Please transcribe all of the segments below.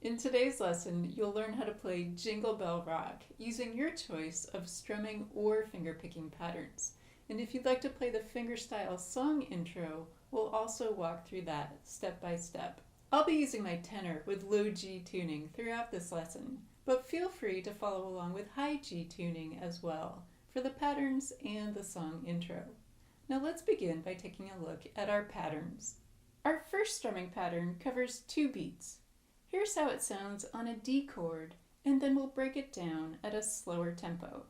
In today's lesson, you'll learn how to play Jingle Bell Rock using your choice of strumming or fingerpicking patterns. And if you'd like to play the fingerstyle song intro, we'll also walk through that step by step. I'll be using my tenor with low G tuning throughout this lesson, but feel free to follow along with high G tuning as well for the patterns and the song intro. Now let's begin by taking a look at our patterns. Our first strumming pattern covers 2 beats. Here's how it sounds on a D chord, and then we'll break it down at a slower tempo.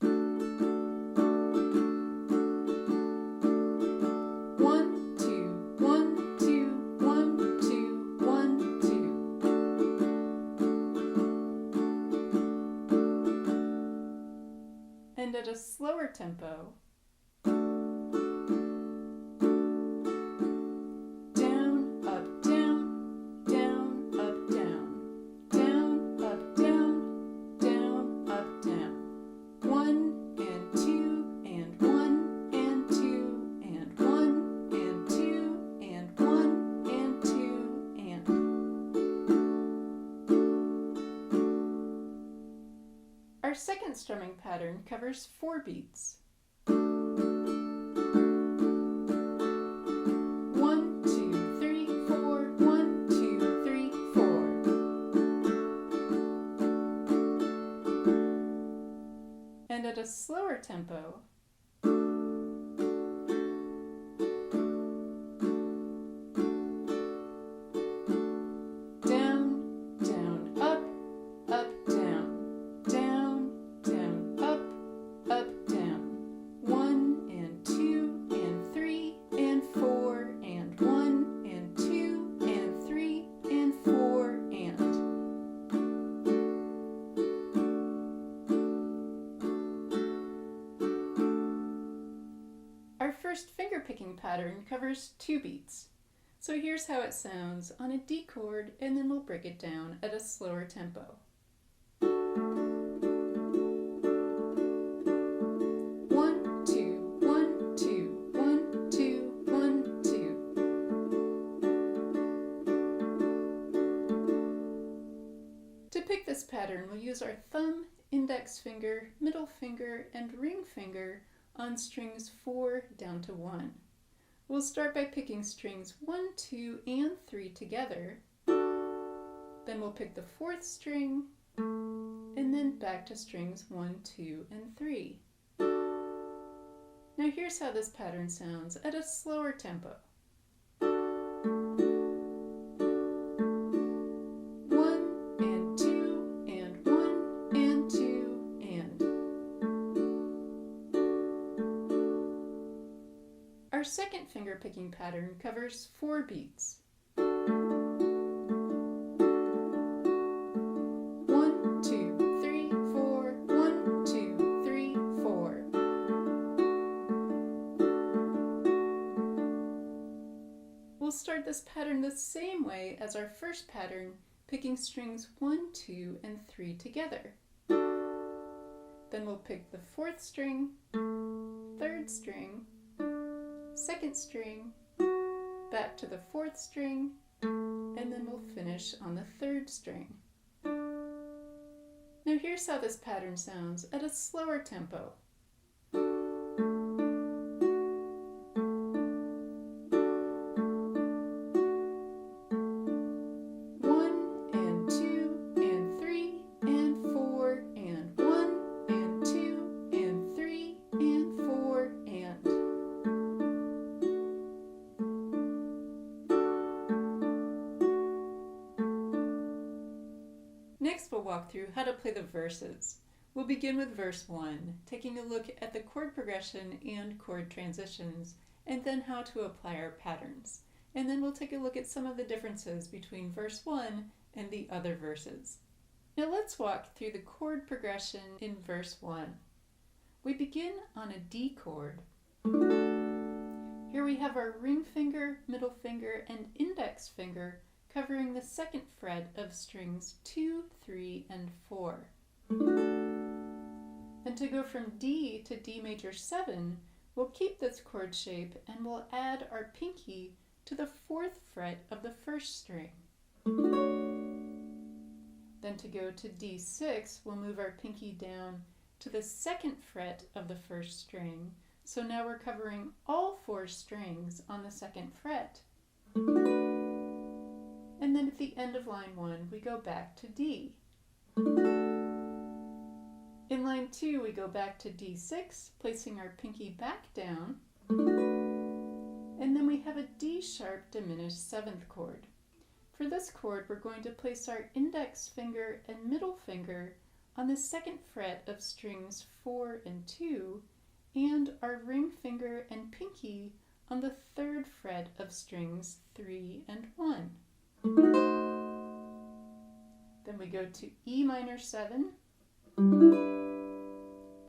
1, 2, 1, 2, 1, 2, 1, 2. And at a slower tempo, our second strumming pattern covers 4 beats. 1, 2, 3, 4, 1, 2, 3, 4. And at a slower tempo, our first fingerpicking pattern covers 2 beats. So here's how it sounds on a D chord, and then we'll break it down at a slower tempo. 1, 2, 1, 2, 1, 2, 1, 2. To pick this pattern, we'll use our thumb, index finger, middle finger, and ring finger on strings 4 down to 1. We'll start by picking strings 1, 2, and 3 together. Then we'll pick the 4th string, and then back to strings 1, 2, and 3. Now here's how this pattern sounds at a slower tempo. 1 and 2 and 1 and 2 and. Our second fingerpicking pattern covers 4 beats. 1, 2, 3, 4, 1, 2, 3, 4. We'll start this pattern the same way as our first pattern, picking strings 1, 2, and 3 together. Then we'll pick the 4th string, 3rd string, 2nd string, back to the 4th string, and then we'll finish on the 3rd string. Now here's how this pattern sounds at a slower tempo. 1 and 2 and 3 and 4 and 1 and 2 and 3 and 4 and. Next, we'll walk through how to play the verses. We'll begin with verse 1, taking a look at the chord progression and chord transitions, and then how to apply our patterns. And then we'll take a look at some of the differences between verse 1 and the other verses. Now let's walk through the chord progression in verse 1. We begin on a D chord. Here we have our ring finger, middle finger, and index finger covering the 2nd fret of strings 2, 3, and 4. And to go from D to D major 7, we'll keep this chord shape and we'll add our pinky to the 4th fret of the 1st string. to go to D6, we'll move our pinky down to the 2nd fret of the 1st string. So now we're covering all 4 strings on the 2nd fret. And then at the end of line 1, we go back to D. In line 2, we go back to D6, placing our pinky back down. And then we have a D sharp diminished 7th chord. For this chord, we're going to place our index finger and middle finger on the 2nd fret of strings 4 and 2, and our ring finger and pinky on the 3rd fret of strings 3 and 1. Then we go to E minor 7.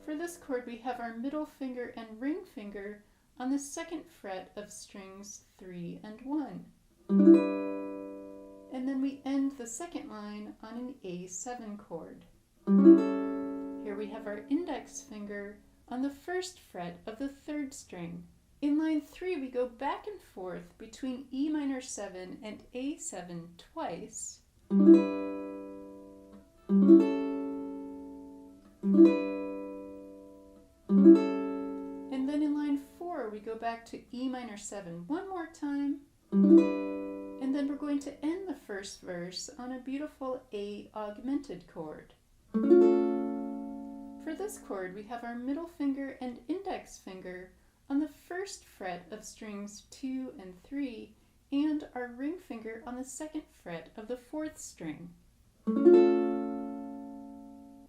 For this chord, we have our middle finger and ring finger on the 2nd fret of strings 3 and 1. And then we end the 2nd line on an A7 chord. Here we have our index finger on the 1st fret of the 3rd string. In line 3, we go back and forth between E minor 7 and A7 twice. And then in line 4, we go back to E minor 7 one more time. And then we're going to end the 1st verse on a beautiful A augmented chord. For this chord, we have our middle finger and index finger on the 1st fret of strings 2 and 3, and our ring finger on the 2nd fret of the 4th string.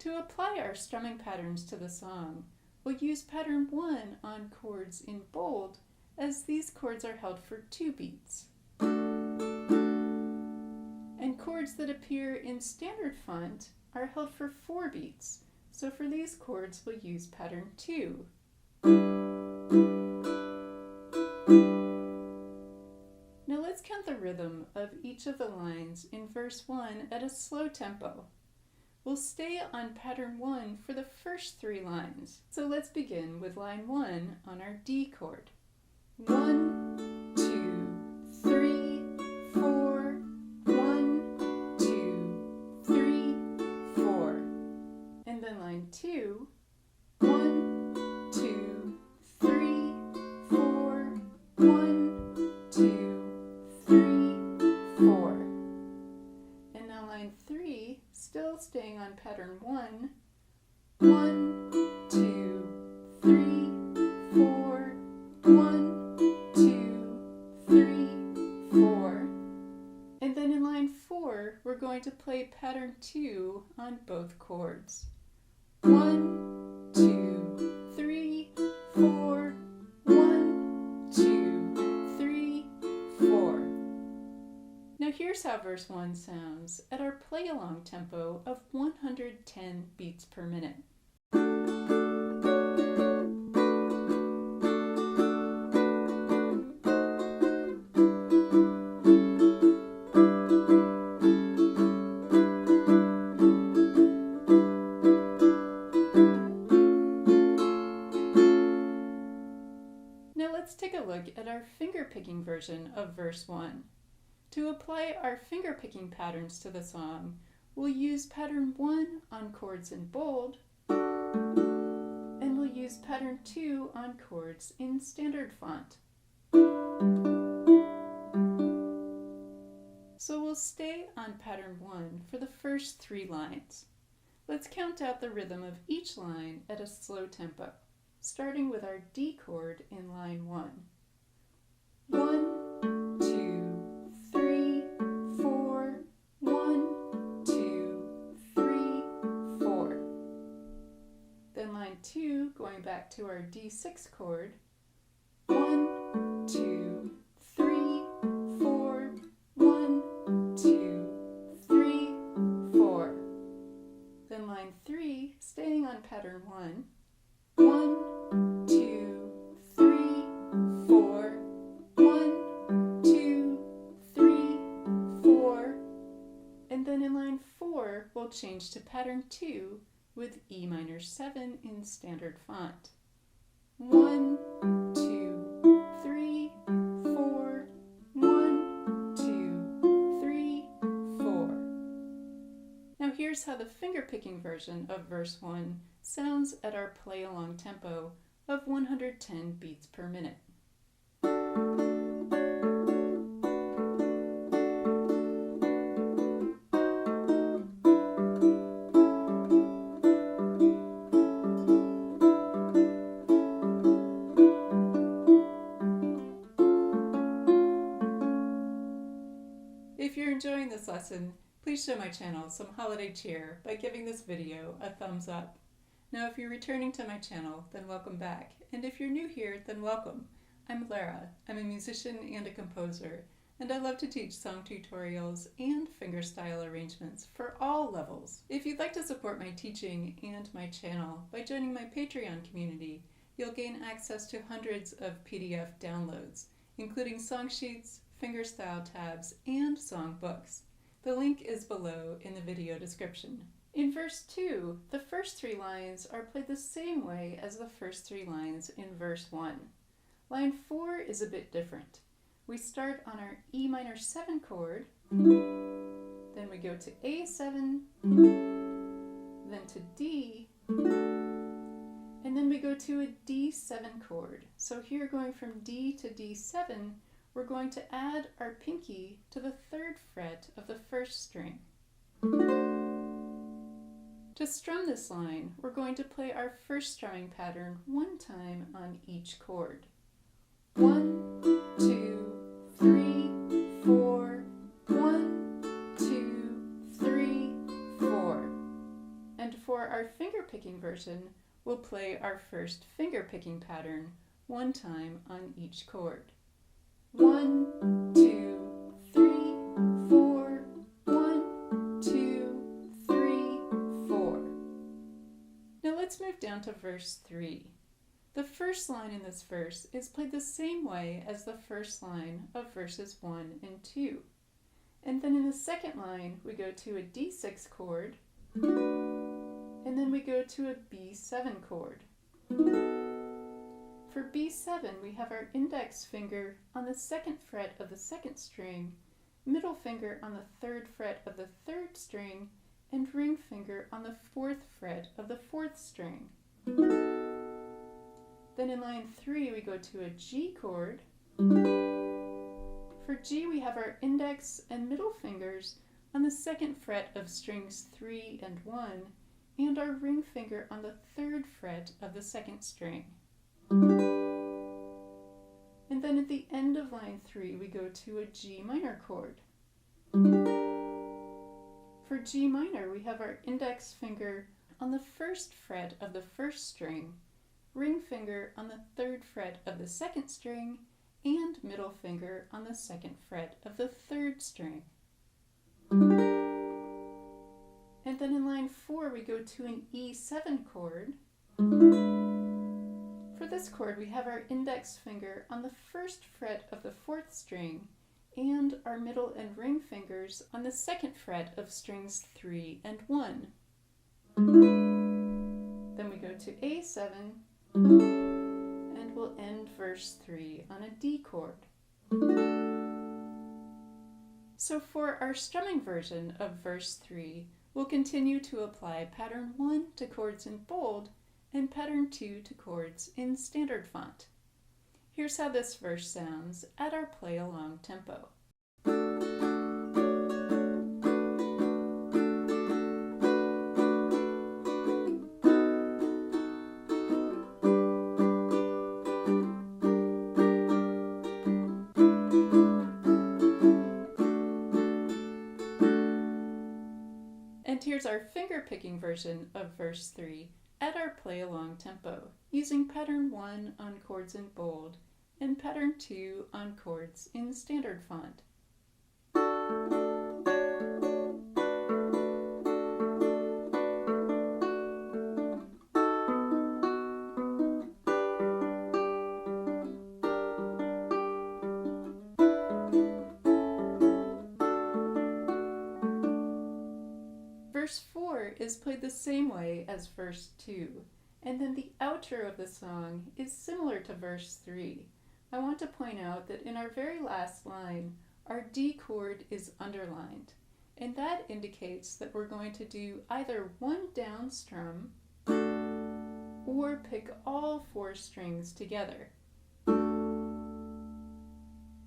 To apply our strumming patterns to the song, we'll use pattern 1 on chords in bold, as these chords are held for 2 beats. And chords that appear in standard font are held for 4 beats. So for these chords, we'll use pattern 2. Now let's count the rhythm of each of the lines in verse 1 at a slow tempo. We'll stay on pattern 1 for the first 3 lines. So let's begin with line 1 on our D chord. 1, 2, 3, 4, 1, 2, 3, 4. And then line 2, 1, 2, 3, 4, 1, 2, 3, 4. And now line 3, still staying on pattern 1, 1, 2, 3, 4, 1, 2, 3, 4. And then in line 4, we're going to play pattern 2 on both chords. 1, 2, 3, 4, 1, 2, 3, 4. Now here's how verse 1 sounds at our play-along tempo of 110 beats per minute. Let's take a look at our finger-picking version of verse 1. To apply our finger-picking patterns to the song, we'll use pattern 1 on chords in bold, and we'll use pattern 2 on chords in standard font. So we'll stay on pattern 1 for the first 3 lines. Let's count out the rhythm of each line at a slow tempo, starting with our D chord in line 1. 1, 2, 3, 4, 1, 2, 3, 4. Then line 2, going back to our D6 chord. 1, 2, 3, 4, 1, 2, 3, 4. Then line 3, staying on pattern 1. 1, 2, 3, 4, 1, 2, 3, 4. And then in line 4, we'll change to pattern 2 with E minor 7 in standard font. 1, 2, 3, 4, 1, 2, 3, 4. Now Now here's how the fingerpicking version of verse 1 sounds at our play-along tempo of 110 beats per minute. If you're enjoying this lesson, please show my channel some holiday cheer by giving this video a thumbs up. Now if you're returning to my channel, then welcome back. And if you're new here, then welcome. I'm Lara. I'm a musician and a composer, and I love to teach song tutorials and fingerstyle arrangements for all levels. If you'd like to support my teaching and my channel by joining my Patreon community, you'll gain access to hundreds of PDF downloads, including song sheets, fingerstyle tabs, and song books. The link is below in the video description. In verse 2, the first 3 lines are played the same way as the first 3 lines in verse 1. Line 4 is a bit different. We start on our E minor 7 chord, then we go to A7, then to D, and then we go to a D7 chord. So here, going from D to D7, we're going to add our pinky to the 3rd fret of the 1st string. To strum this line, we're going to play our first strumming pattern 1 time on each chord. 1, 2, 3, 4, 1, 2, 3, 4. And for our fingerpicking version, we'll play our first fingerpicking pattern 1 time on each chord. 1, 2, 3, 4, 1, 2, 3, 4. Now let's move down to verse 3. The first line in this verse is played the same way as the first line of verses 1 and 2. And then in the second line, we go to a D6 chord, and then we go to a B7 chord. For B7, we have our index finger on the 2nd fret of the 2nd string, middle finger on the 3rd fret of the 3rd string, and ring finger on the 4th fret of the 4th string. Then in line 3, we go to a G chord. For G, we have our index and middle fingers on the 2nd fret of strings 3 and 1, and our ring finger on the 3rd fret of the 2nd string. And then at the end of line 3, we go to a G minor chord. For G minor, we have our index finger on the 1st fret of the 1st string, ring finger on the 3rd fret of the 2nd string, and middle finger on the 2nd fret of the 3rd string. And then in line 4, we go to an E7 chord. For this chord, we have our index finger on the 1st fret of the 4th string, and our middle and ring fingers on the 2nd fret of strings 3 and 1. Then we go to A7, and we'll end verse 3 on a D chord. So for our strumming version of verse 3, we'll continue to apply pattern 1 to chords in bold and pattern 2 to chords in standard font. Here's how this verse sounds at our play-along tempo. And here's our finger-picking version of verse 3 at our play-along tempo, using pattern 1 on chords in bold and pattern 2 on chords in standard font. Verse 4 is played the same way as verse 2, and then the outro of the song is similar to verse 3. I want to point out that in our very last line, our D chord is underlined, and that indicates that we're going to do either one down strum or pick all 4 strings together.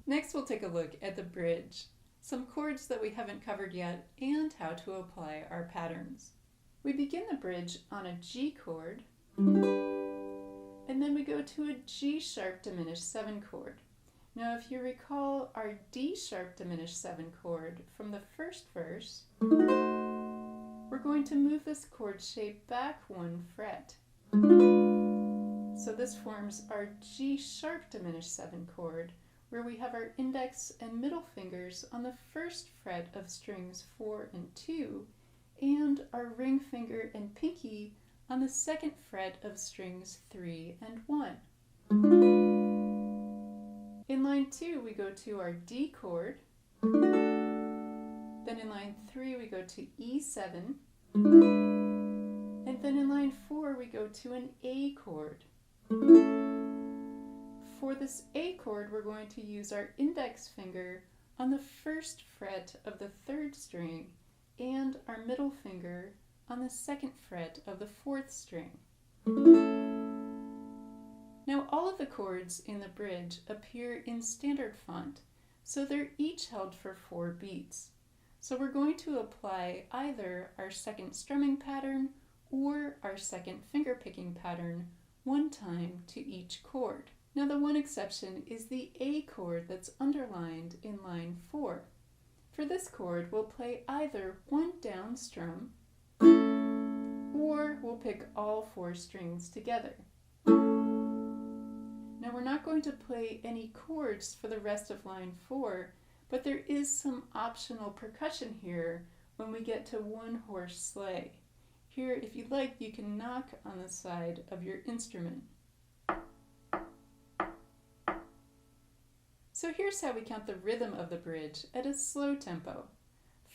Next, we'll take a look at the bridge, some chords that we haven't covered yet, and how to apply our patterns. We begin the bridge on a G chord, and then we go to a G sharp diminished 7 chord. Now, if you recall our D sharp diminished 7 chord from the first verse, we're going to move this chord shape back 1 fret. So this forms our G sharp diminished 7 chord, where we have our index and middle fingers on the first fret of strings 4 and 2, and our ring finger and pinky on the second fret of strings 3 and 1. In line 2, we go to our D chord, then in line 3, we go to E7, and then in line 4, we go to an A chord. For this A chord, we're going to use our index finger on the first fret of the 3rd string and our middle finger on the 2nd fret of the 4th string. Now, all of the chords in the bridge appear in standard font, so they're each held for 4 beats. So we're going to apply either our 2nd strumming pattern or our 2nd finger picking pattern 1 time to each chord. Now, the one exception is the A chord that's underlined in line 4. For this chord, we'll play either 1 down strum, or we'll pick all 4 strings together. Now, we're not going to play any chords for the rest of line 4, but there is some optional percussion here when we get to 1 horse sleigh. Here, if you'd like, you can knock on the side of your instrument. So here's how we count the rhythm of the bridge at a slow tempo.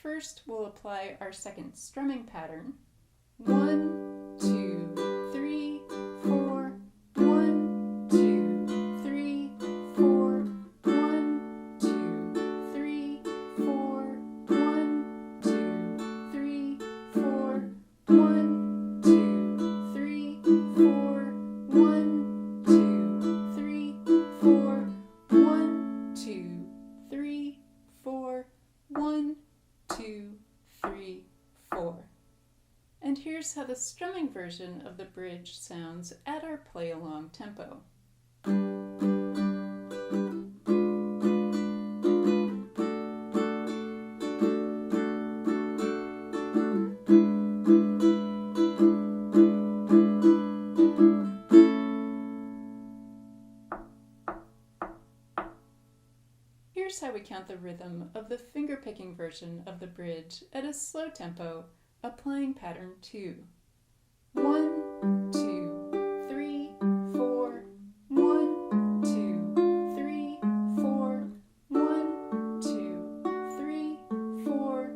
First, we'll apply our 2nd strumming pattern. 1, 2, 3, 4, 1, 2, 3, 4, 1, 2, 3, 4, 1, 2, 3, 4, 1, 2, 3, 4, 1, 2, 3, 4, 1, 2, 3, 4, 1, 2, 3, 4. And here's how the strumming version of the bridge sounds at our play-along tempo. Here's how we count the rhythm of the finger-picking version of the bridge at a slow tempo, applying pattern 2. 1, 2, 3, 4, 1, 2, 3, 4, 1, 2, 3, 4,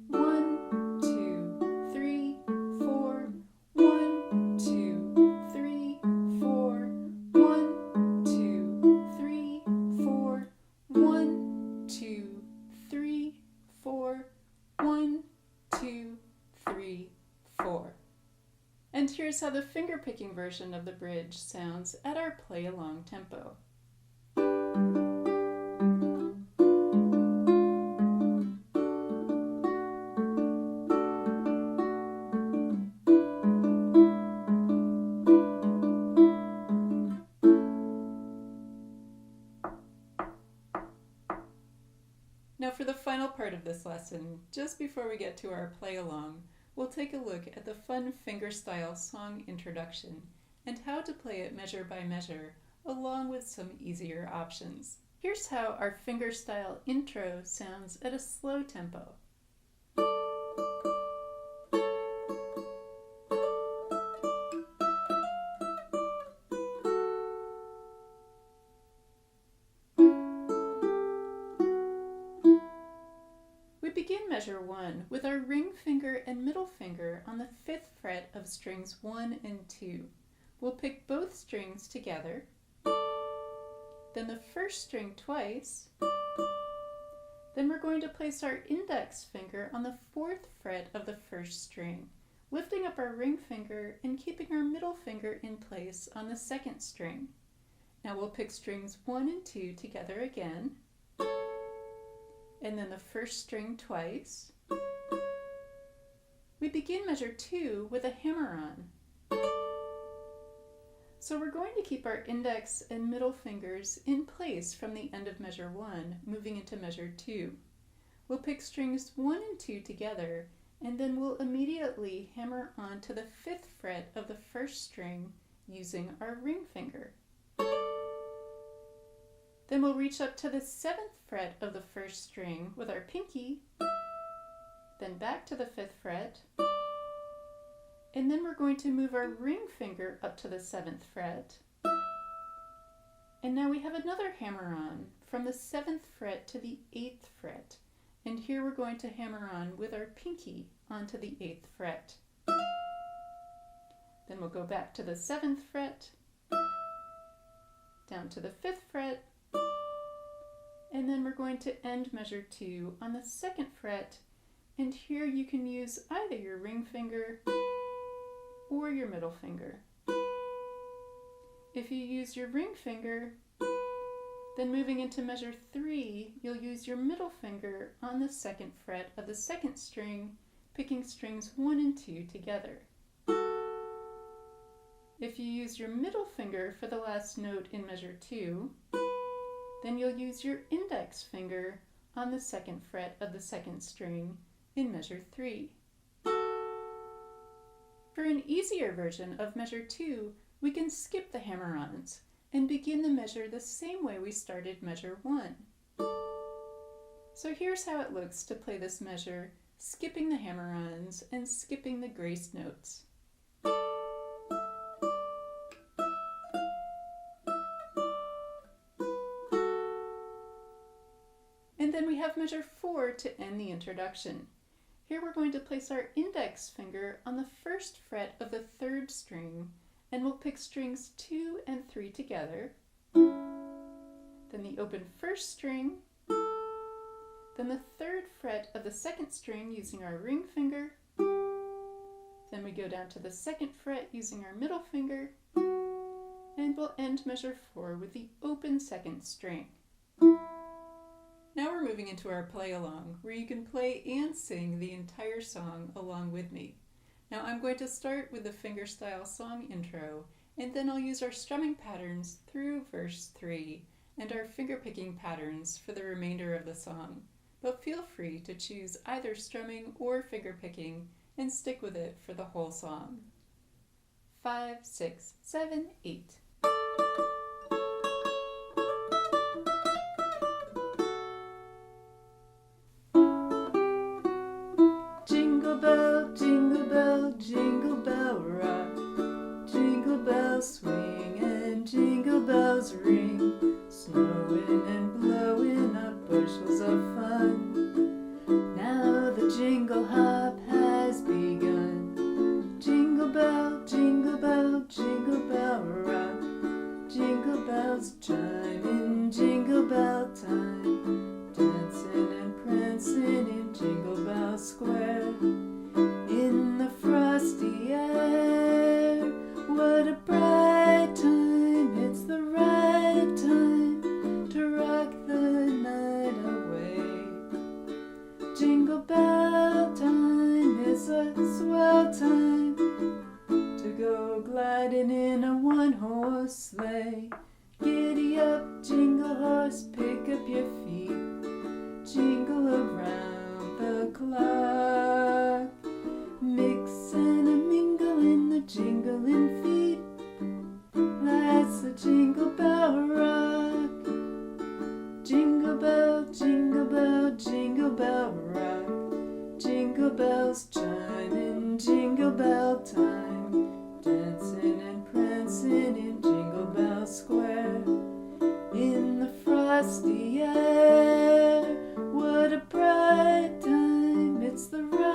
1, 2, 3, 4, 1, 2, 3, 4, 1, 2, 3, 4, 1, 2, 3, 4, 1, 2, 3, 4. And here's how the finger-picking version of the bridge sounds at our play-along tempo. Now, for the final part of this lesson, just before we get to our play-along, we'll take a look at the fun fingerstyle song introduction and how to play it measure by measure, along with some easier options. Here's how our fingerstyle intro sounds at a slow tempo. We begin measure 1 with our ring finger and middle finger on the 5th fret of strings 1 and 2. We'll pick both strings together, then the first string twice, Then we're going to place our index finger on the 4th fret of the 1st string, lifting up our ring finger and keeping our middle finger in place on the 2nd string. Now we'll pick strings 1 and 2 together again, and then the 1st string twice. We begin measure 2 with a hammer on. So we're going to keep our index and middle fingers in place from the end of measure 1, moving into measure 2. We'll pick strings 1 and 2 together, and then we'll immediately hammer on to the 5th fret of the 1st string using our ring finger. Then we'll reach up to the 7th fret of the 1st string with our pinky, then back to the 5th fret, and then we're going to move our ring finger up to the 7th fret. And now we have another hammer on from the 7th fret to the 8th fret. And here we're going to hammer on with our pinky onto the 8th fret. Then we'll go back to the 7th fret, down to the 5th fret, and then we're going to end measure 2 on the 2nd fret. And here you can use either your ring finger or your middle finger. If you use your ring finger, then moving into measure 3, you'll use your middle finger on the 2nd fret of the 2nd string, picking strings 1 and 2 together. If you use your middle finger for the last note in measure 2, then you'll use your index finger on the 2nd fret of the 2nd string in measure 3. For an easier version of measure 2, we can skip the hammer-ons and begin the measure the same way we started measure 1. So here's how it looks to play this measure, skipping the hammer-ons and skipping the grace notes. And then we have measure 4 to end the introduction. Here we're going to place our index finger on the 1st fret of the 3rd string, and we'll pick strings 2 and 3 together, then the open 1st string, then the 3rd fret of the 2nd string using our ring finger, then we go down to the 2nd fret using our middle finger, and we'll end measure 4 with the open 2nd string. Now we're moving into our play along, where you can play and sing the entire song along with me. Now I'm going to start with the fingerstyle song intro, and then I'll use our strumming patterns through verse 3 and our fingerpicking patterns for the remainder of the song. But feel free to choose either strumming or fingerpicking and stick with it for the whole song. 5, 6, 7, 8. Jingle bell rock, jingle bells swing and jingle bells ring, snowing and blowing up bushels of fun. Now the jingle hop has begun. Jingle bell, jingle bell, jingle bell rock, jingle bells chime in jingle bell time, dancing and prancing in Jingle Bell Square. In the frosty air, what a bright time, it's the right time to rock the night away. Jingle bell time is a swell time to go gliding in a one-horse sleigh. Giddy up, jingle horse, pick up your feet, jingle around the clock. Mix and a mingle in the jingling feet. That's the Jingle Bell Rock. Jingle bell, jingle bell, jingle bell rock. Jingle bells chime in jingle bell time, dancing and prancing in Jingle Bell Square. In the frosty air, what a bright time, it's the right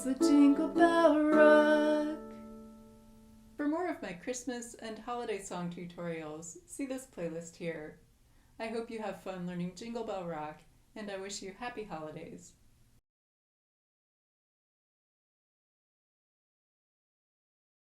the Jingle Bell Rock. For more of my Christmas and holiday song tutorials, see this playlist here. I hope you have fun learning Jingle Bell Rock, and I wish you happy holidays.